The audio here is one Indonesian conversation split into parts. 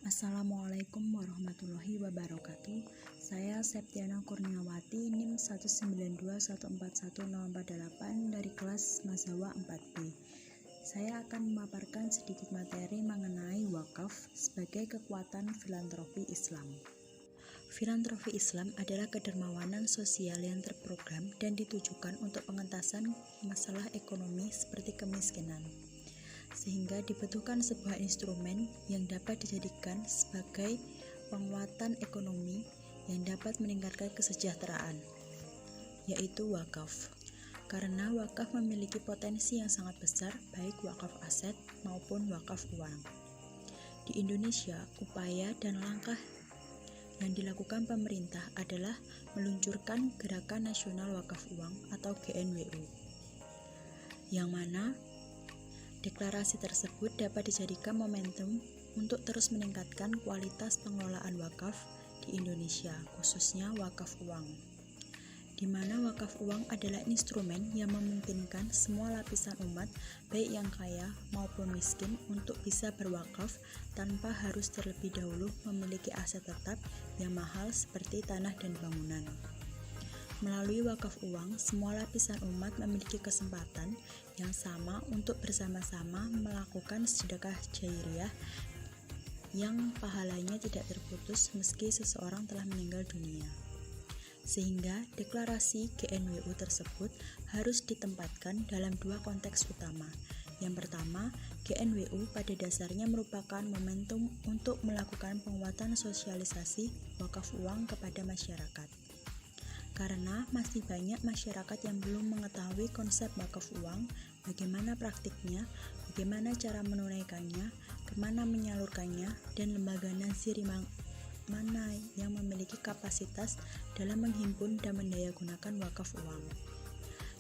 Assalamualaikum warahmatullahi wabarakatuh. Saya Septiana Kurniawati, NIM 192141048 dari kelas Mazawa 4B. Saya akan memaparkan sedikit materi mengenai wakaf sebagai kekuatan filantropi Islam. Filantropi Islam adalah kedermawanan sosial yang terprogram dan ditujukan untuk pengentasan masalah ekonomi seperti kemiskinan, sehingga dibutuhkan sebuah instrumen yang dapat dijadikan sebagai penguatan ekonomi yang dapat meningkatkan kesejahteraan, yaitu wakaf. Karena wakaf memiliki potensi yang sangat besar, baik wakaf aset maupun wakaf uang. Di Indonesia, upaya dan langkah yang dilakukan pemerintah adalah meluncurkan Gerakan Nasional Wakaf Uang atau GNWU, yang mana deklarasi tersebut dapat dijadikan momentum untuk terus meningkatkan kualitas pengelolaan wakaf di Indonesia, khususnya wakaf uang, di mana wakaf uang adalah instrumen yang memungkinkan semua lapisan umat, baik yang kaya maupun miskin, untuk bisa berwakaf tanpa harus terlebih dahulu memiliki aset tetap yang mahal seperti tanah dan bangunan. Melalui wakaf uang, semua lapisan umat memiliki kesempatan yang sama untuk bersama-sama melakukan sedekah jairiyah yang pahalanya tidak terputus meski seseorang telah meninggal dunia. Sehingga deklarasi GNWU tersebut harus ditempatkan dalam dua konteks utama. Yang pertama, GNWU pada dasarnya merupakan momentum untuk melakukan penguatan sosialisasi wakaf uang kepada masyarakat. Karena masih banyak masyarakat yang belum mengetahui konsep wakaf uang, bagaimana praktiknya, bagaimana cara menunaikannya, kemana menyalurkannya, dan lembaga nazir mana yang memiliki kapasitas dalam menghimpun dan mendayagunakan wakaf uang.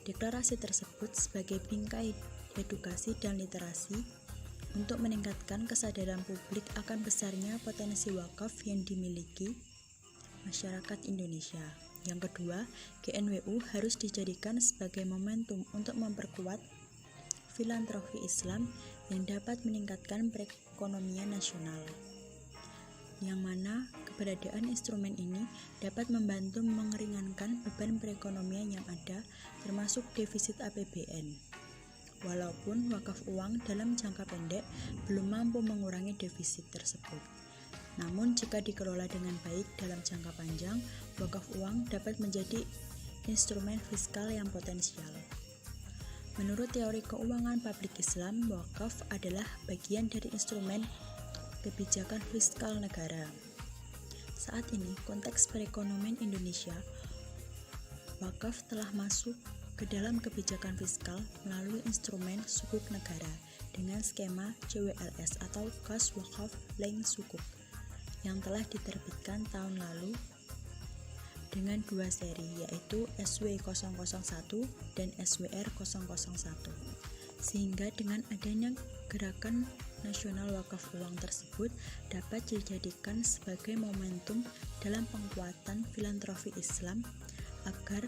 Deklarasi tersebut sebagai bingkai edukasi dan literasi untuk meningkatkan kesadaran publik akan besarnya potensi wakaf yang dimiliki masyarakat Indonesia. Yang kedua, GNWU harus dijadikan sebagai momentum untuk memperkuat filantropi Islam yang dapat meningkatkan perekonomian nasional, yang mana keberadaan instrumen ini dapat membantu meringankan beban perekonomian yang ada, termasuk defisit APBN. Walaupun wakaf uang dalam jangka pendek belum mampu mengurangi defisit tersebut, namun jika dikelola dengan baik dalam jangka panjang, wakaf uang dapat menjadi instrumen fiskal yang potensial. Menurut teori keuangan publik Islam, wakaf adalah bagian dari instrumen kebijakan fiskal negara. Saat ini, konteks perekonomian Indonesia, wakaf telah masuk ke dalam kebijakan fiskal melalui instrumen sukuk negara dengan skema CWLS atau Kas Wakaf Lain Sukuk yang telah diterbitkan tahun lalu dengan dua seri, yaitu SW001 dan SWR001. Sehingga dengan adanya Gerakan Nasional Wakaf Uang tersebut dapat dijadikan sebagai momentum dalam penguatan filantropi Islam agar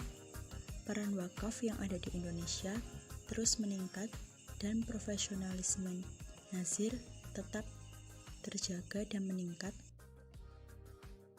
peran wakaf yang ada di Indonesia terus meningkat dan profesionalisme nazir tetap terjaga dan meningkat